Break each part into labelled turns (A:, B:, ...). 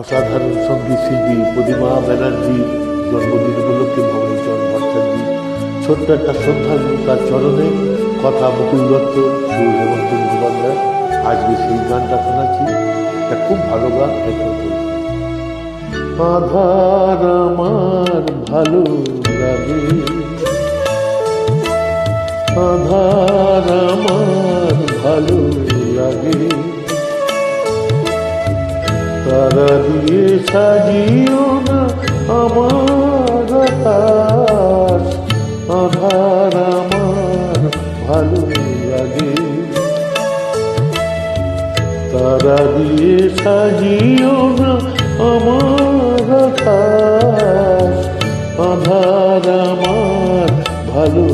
A: অসাধারণ সঙ্গীত শিল্পী প্রতিমা ব্যানার্জির জন্মদিন উপলক্ষে ভবানীচরণ ভট্টাচার্য ছোট্ট একটা শ্রদ্ধাঞ্জলি তার চরণে। কথা মুকুল দত্ত, সুর হেমন্ত মুখোপাধ্যায়। আজকে সেই গানটা শোনাচ্ছি, এটা খুব ভালো গান। আধার আমার ভালো লাগে, আধার আমার ভালো লাগে, তারা দিয়ে সাজিও না আমার আকাশ। আধার আমার ভালো লাগে, তারা দিয়ে সাজিও না আমার আকাশ। আধার আমার ভালো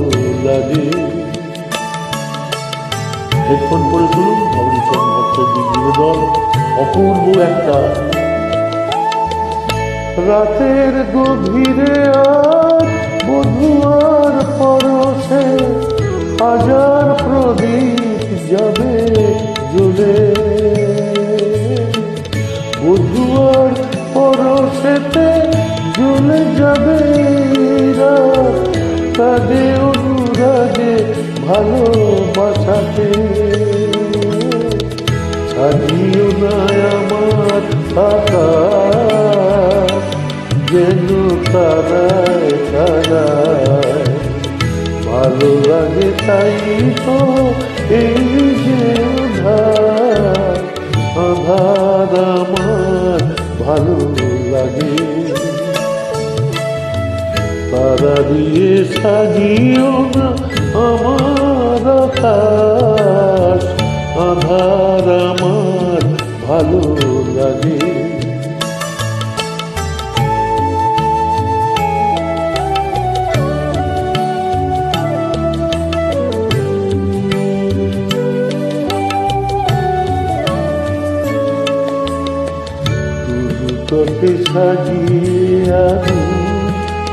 A: লাগে। হেডফোন পরে শুনুন ভবানীচরণ ভট্টাচার্যের নিবেদন, অপূর্ব একটা। রাতের গভীরে আজ বধুয়ার পরশে হাজার প্রদীপ যাবে জ্বলে। বধুয়ার পরশেতে জ্বলে যাবে রাত, কাঁদে অনুরাগে ভালোবাসাতে। সাজিও না আমার আকাশ, যেন তারায় তারায় ভালো লাগে। তাই তো এই যে আধার, আধার আমার ভালো লাগে, তারা দিয়ে সাজিও না আমার আকাশ। আধার আমার ভালো লাগে। তোকে সাজিয়ে আমি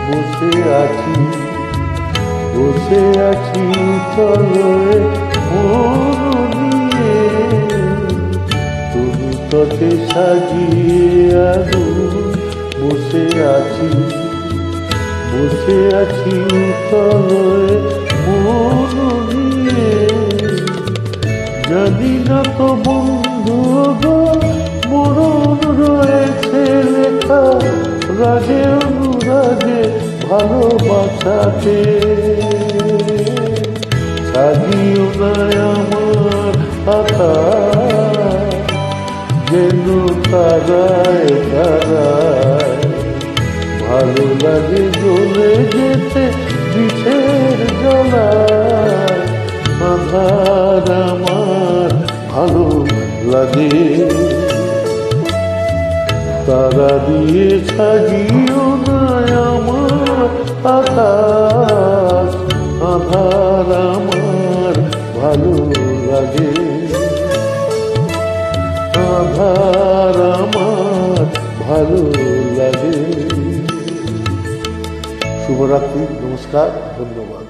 A: বসে আছি, বসে আছি তলে মন নিয়ে। তবু তোকে সাজিয়ে আমি বসে আছি, বসে আছি তলে মন নিয়ে। জানি না তো বন্ধু গো মরণ রয়েছে লেখা, রাগে অনুরাগে ভালোবাসাতে। সাজিও না আমার আকাশ, যেন তারায় তারায় ভালো লাগে জ্বলে যেতে বিষের জ্বালায়। আধার আমার ভালো লাগে, তারা দিয়ে সাজিও না আমার আকাশ। আধার আমার ভালো লাগে, আধার আমার ভালো লাগে। শুভরাত্রি, নমস্কার, ধন্যবাদ।